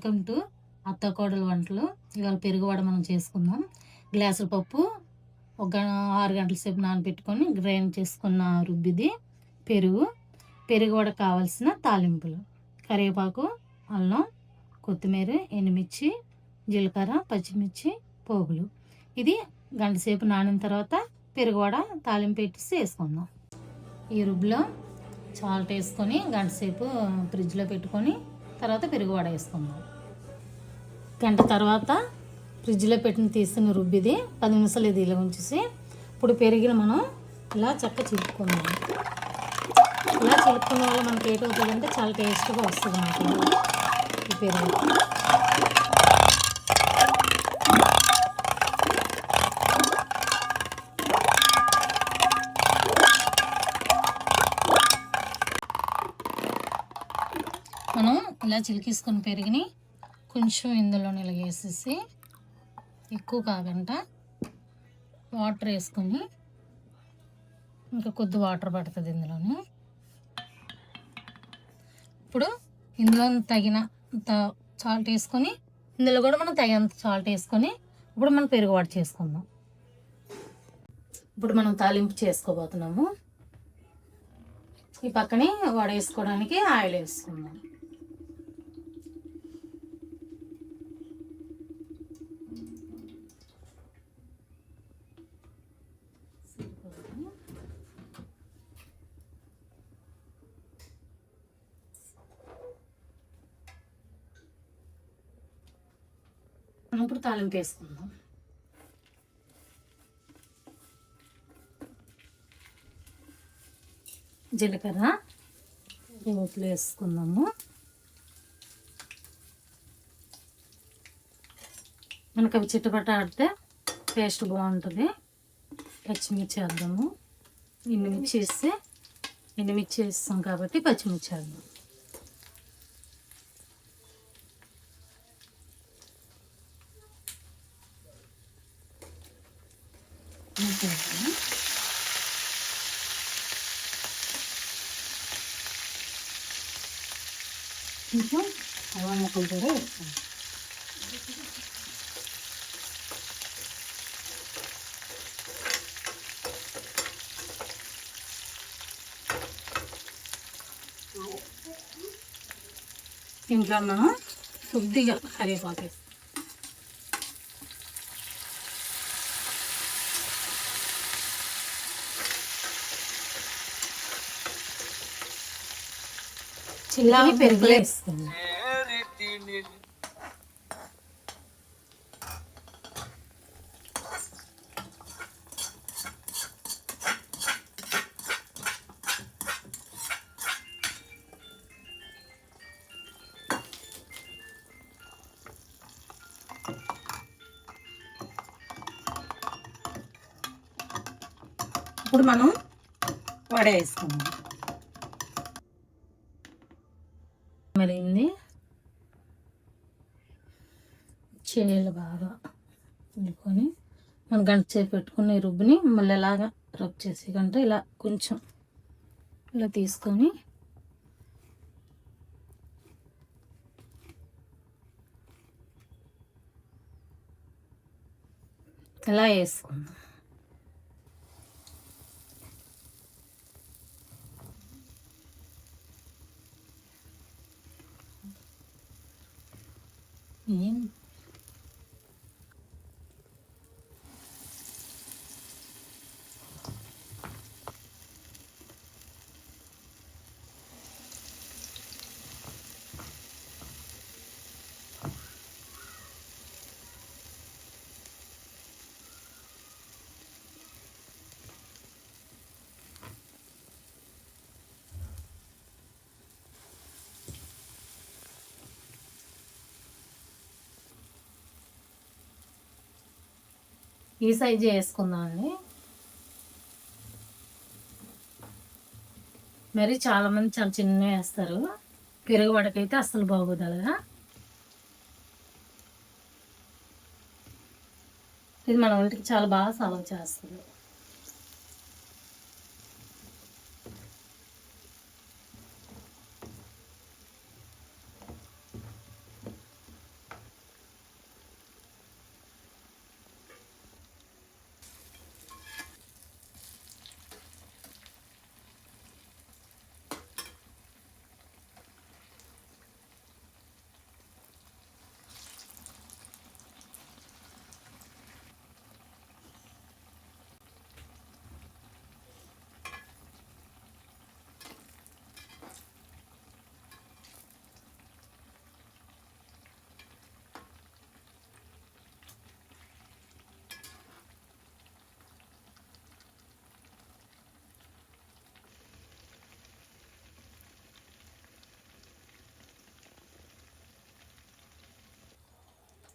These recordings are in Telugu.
వెల్కమ్ టు అత్తకోడలు వంటలు. ఇవాళ పెరుగువడ మనం చేసుకుందాం. గ్లాసుల పప్పు ఒక 6 గంటల సేపు నానబెట్టుకొని గ్రైండ్ చేసుకున్న రుబ్బిది, పెరుగువడ కావాల్సిన తాలింపులు: కరివేపాకు, అల్లం, కొత్తిమీర, ఎండుమిర్చి, జీలకర్ర, పచ్చిమిర్చి, పోగులు. ఇది గంట సేపు నానిన తర్వాత పెరుగువడ తాలింపు పెట్టేసి వేసుకుందాం. ఈ రుబ్బులో సాల్ట్ వేసుకొని గంట సేపు ఫ్రిడ్జ్లో పెట్టుకొని తర్వాత పెరుగువడ వేసుకుందాం. గంట తర్వాత ఫ్రిడ్జ్లో పెట్టిన తీసిన రుబ్బిది 10 నిమిషాలు ఇది ఇలా ఉంచేసి ఇప్పుడు పెరిగిన మనం ఇలా చక్కగా చిలుపుకుందాం. ఇలా చిలుపుకున్న వల్ల మనకి ఏటవుతుందంటే చాలా టేస్ట్గా వస్తుంది మనకి ఈ పెరుగు. మనం ఇలా చిలికేసుకొని పెరిగిని కొంచెం ఇందులో వేసేసి ఎక్కువ కాకుండా వాటర్ వేసుకొని, ఇంకా కొద్ది వాటర్ పడుతుంది ఇందులోని. ఇప్పుడు ఇందులో తగినంత సాల్ట్ వేసుకొని, ఇందులో కూడా మనం తగినంత సాల్ట్ వేసుకొని ఇప్పుడు మనం పెరుగువడ చేసుకుందాం. ఇప్పుడు మనం తాలింపు చేసుకోబోతున్నాము. ఈ పక్కనే వడ వేసుకోవడానికి ఆయిల్ వేసుకుందాం. ఇప్పుడు తాలింపు వేసుకుందాం. జీలకర్ర పోపులు వేసుకుందాము. మనకు అవి చిట్టపట్ట ఆడితే టేస్ట్ బాగుంటుంది. పచ్చిమిర్చి వేద్దాము. ఎండుమిర్చి వేస్తాం కాబట్టి పచ్చిమిర్చి వేద్దాం. కొంచెం అల్లం ముక్కలు కూడా వేస్తాం. ఇంట్లో మనం కొద్దిగా కరివేపాకు వేస్తాం. చిల్లాని పెరుగులో వేసుకుందాం. ఇప్పుడు మనం వడ వేసుకుందాం. మరింది చేయాలి బాగా వండుకొని మనం గంట సేపు పెట్టుకుని రుబ్బుని మళ్ళీ ఎలాగా రబ్ చేసి కంటే ఇలా కొంచెం ఇలా తీసుకొని ఇలా వేసుకుందాం. ఈ సైజు వేసుకుందామండి. మరి చాలామంది చాలా చిన్న వేస్తారు. పెరుగు వడకైతే అస్సలు బాగోదు అలాగా. ఇది మన ఒంటికి చాలా బాగా సలవ చేస్తుంది.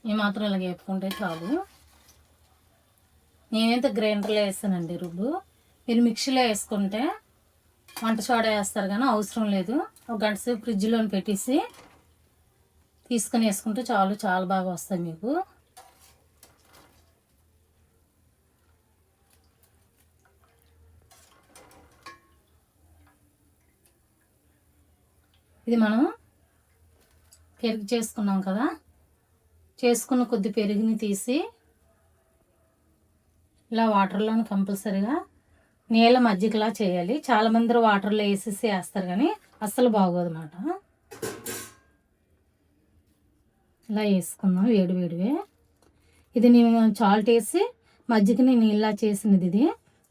ఈ మాత్రం ఇలా వేపుకుంటే చాలు. నేనైతే గ్రైండర్లో వేస్తానండి రుబ్బు. మీరు మిక్సీలో వేసుకుంటే వంట సోడా వేస్తారు కానీ అవసరం లేదు. ఒక గంట సేపు ఫ్రిడ్జ్లో పెట్టేసి తీసుకొని వేసుకుంటే చాలు, చాలా బాగా వస్తాయి మీకు. ఇది మనం పెరుగు చేసుకున్నాం కదా, చేసుకున్న కొద్ది పెరుగుని తీసి ఇలా వాటర్లోని కంపల్సరీగా నీళ్ళ మజ్జిగలా చేయాలి. చాలామంది వాటర్లో వేసేసి వేస్తారు కానీ అస్సలు బాగోదు అన్నమాట. ఇలా వేసుకుందాం వేడివే. ఇది నేను సాల్ట్ వేసి మజ్జిగని నీళ్ళ చేసినది. ఇది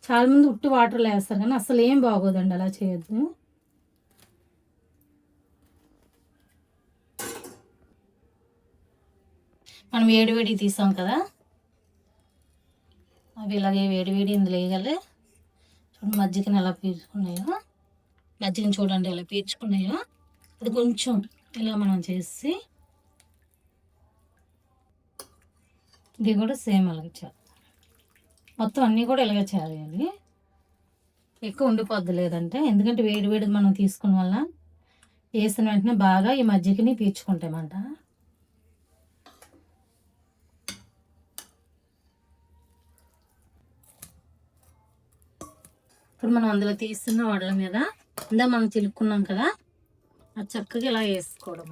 చాలామంది ఉట్టి వాటర్లో వేస్తారు కానీ అసలు ఏం బాగోదండి, అలా చేయొద్దు. మనం వేడివేడి తీసాం కదా, అవి ఇలాగే వేడివేడి ఇందులో వేయగలి. చూడండి మజ్జిగని ఎలా పీల్చుకున్నాయో, మజ్జిగని చూడండి ఎలా పీల్చుకున్నాయో. అది కొంచెం ఇలా మనం చేసి ఇది కూడా సేమ్ అలాగే చేయాలి. మొత్తం అన్నీ కూడా ఇలాగే చేయాలి. ఎక్కువ ఉండిపోద్ది లేదంటే, ఎందుకంటే వేడివేడి మనం తీసుకున్న వల్ల వేసిన వెంటనే బాగా ఈ మజ్జిగని పీల్చుకుంటామంట. ఇప్పుడు మనం అందులో తీస్తున్న వడల మీద ఇందా మనం చిలుక్కున్నాం కదా, అది చక్కగా ఇలా వేసుకోవడం.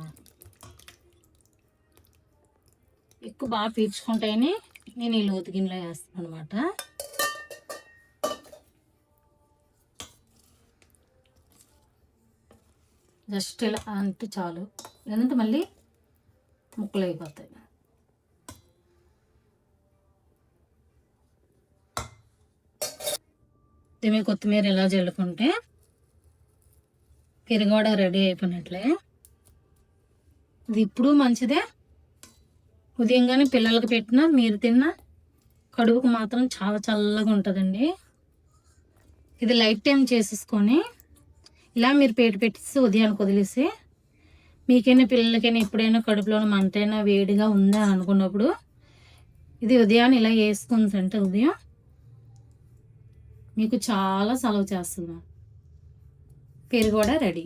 ఎక్కువ బాగా పీల్చుకుంటాయని నేను ఈ లోతు గిన్నెలో వేస్తాను అనమాట. జస్ట్ ఇలా అంటే చాలు, లేదంటే మళ్ళీ ముక్కలు అయిపోతాయి. కొత్తిమీర ఇలా చల్లుకుంటే పెరుగు కూడా రెడీ అయిపోయినట్లే. ఇది ఇప్పుడు మంచిదే, ఉదయం కానీ పిల్లలకి పెట్టినా మీరు తిన్నా కడుపుకు మాత్రం చాలా చల్లగా ఉంటుందండి. ఇది లైట్ టైం చేసేసుకొని ఇలా మీరు పెట్టేసి ఉదయానికి వదిలేసి, మీకైనా పిల్లలకైనా ఎప్పుడైనా కడుపులో మంటైనా వేడిగా ఉందా అనుకున్నప్పుడు ఇది ఉదయాన్ని ఇలా వేసుకుందంటే ఉదయం మీకు చాలా సలవ చేస్తుంది. పెరుగు కూడా రెడీ.